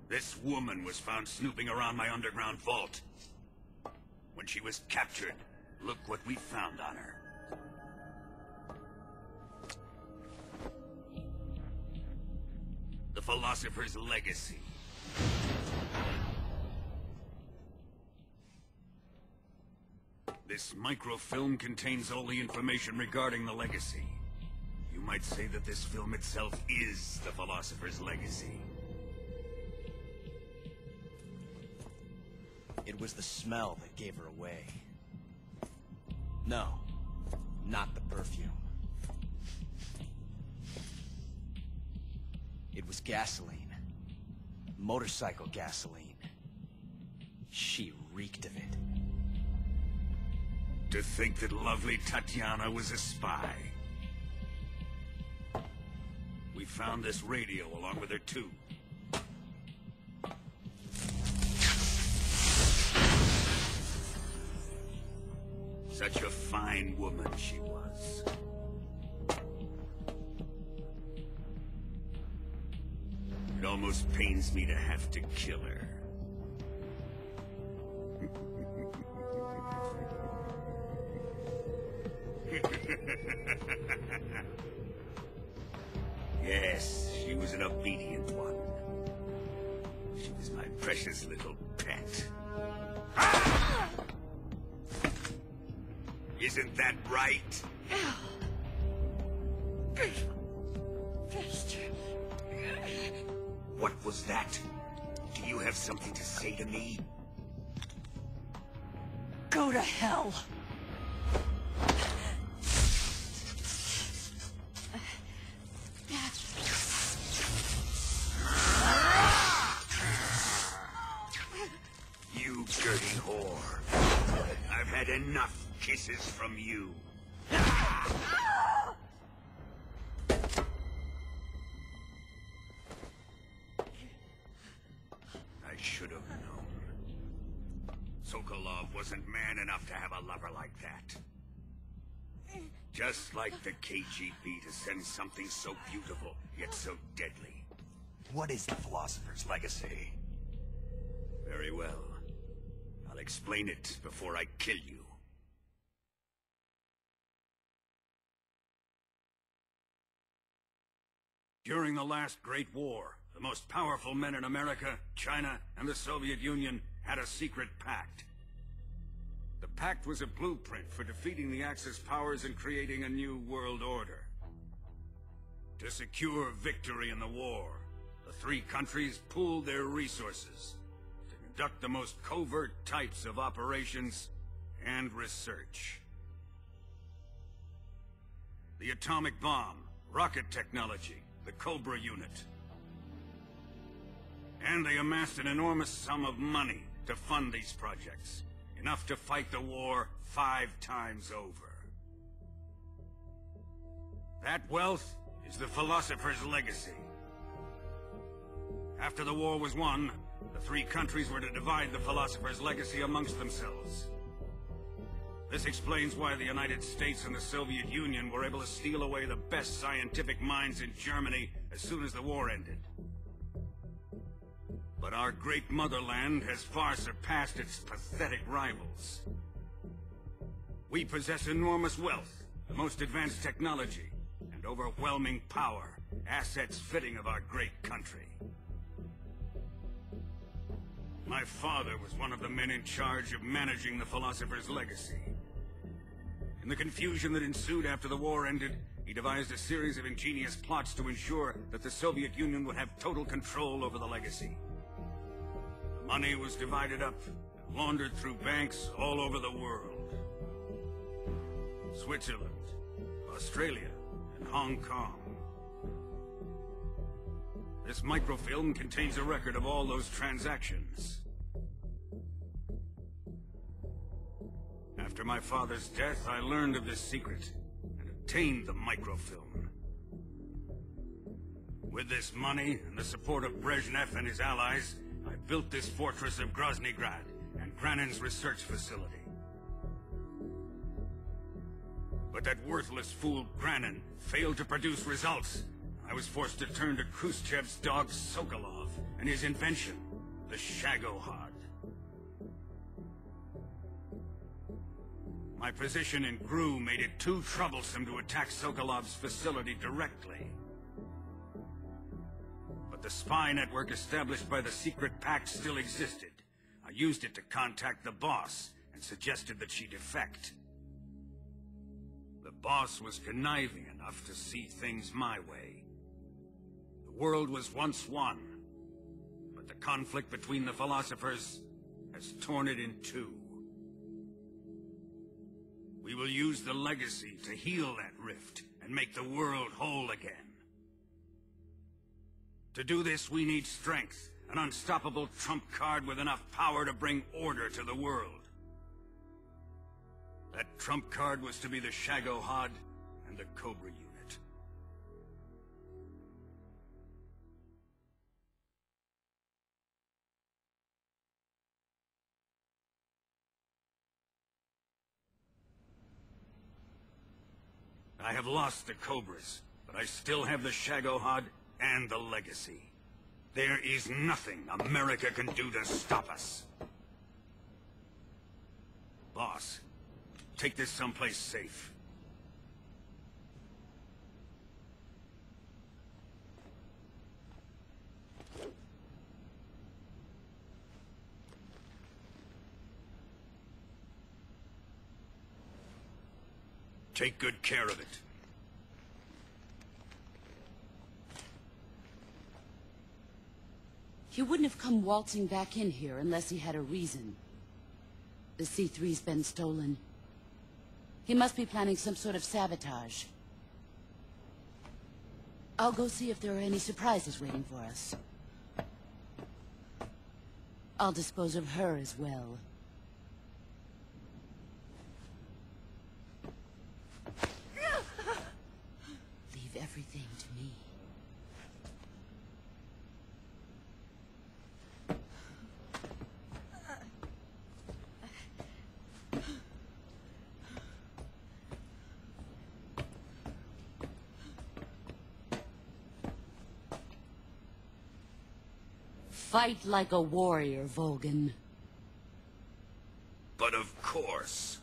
This woman was found snooping around my underground vault. When she was captured, look what we found on her. The Philosopher's legacy. This microfilm contains all the information regarding the legacy. You might say that this film itself is the Philosopher's legacy. It was the smell that gave her away. No, not the perfume. It was gasoline. Motorcycle gasoline. She reeked of it. To think that lovely Tatiana was a spy. We found this radio along with her too. Such a fine woman she was. It almost pains me to have to kill her. Yes, she was an obedient one. She was my precious little pet. Ah! Isn't that right? What was that? Do you have something to say to me? Go to hell! You dirty whore. I've had enough kisses from you. I should have known. Sokolov wasn't man enough to have a lover like that. Just like the KGB to send something so beautiful, yet so deadly. What is the Philosopher's legacy? Very well. I'll explain it before I kill you. During the last Great War, the most powerful men in America, China, and the Soviet Union had a secret pact. The pact was a blueprint for defeating the Axis powers and creating a new world order. To secure victory in the war, the three countries pooled their resources to conduct the most covert types of operations and research. The atomic bomb, rocket technology, the Cobra unit. And they amassed an enormous sum of money to fund these projects, enough to fight the war 5 times over. That wealth is the Philosopher's legacy. After the war was won, the three countries were to divide the Philosopher's legacy amongst themselves. This explains why the United States and the Soviet Union were able to steal away the best scientific minds in Germany as soon as the war ended. But our great motherland has far surpassed its pathetic rivals. We possess enormous wealth, the most advanced technology, and overwhelming power, assets fitting of our great country. My father was one of the men in charge of managing the Philosopher's legacy. In the confusion that ensued after the war ended, he devised a series of ingenious plots to ensure that the Soviet Union would have total control over the legacy. The money was divided up and laundered through banks all over the world. Switzerland, Australia, and Hong Kong. This microfilm contains a record of all those transactions. After my father's death, I learned of this secret and obtained the microfilm. With this money and the support of Brezhnev and his allies, I built this fortress of Groznygrad and Granin's research facility. But that worthless fool failed to produce results. I was forced to turn to Khrushchev's dog Sokolov and his invention, the Shagohod. My position in Gru made it too troublesome to attack Sokolov's facility directly. But the spy network established by the secret pact still existed. I used it to contact the boss and suggested that she defect. The boss was conniving enough to see things my way. The world was once one, but the conflict between the philosophers has torn it in two. We will use the legacy to heal that rift and make the world whole again. To do this, we need strength, an unstoppable trump card with enough power to bring order to the world. That trump card was to be the Shagohod and the Cobra unit. I have lost the Cobras, but I still have the Shagohod and the legacy. There is nothing America can do to stop us. Boss, take this someplace safe. Take good care of it. He wouldn't have come waltzing back in here unless he had a reason. The C3's been stolen. He must be planning some sort of sabotage. I'll go see if there are any surprises waiting for us. I'll dispose of her as well. Leave everything to me. Fight like a warrior, Volgan. But of course.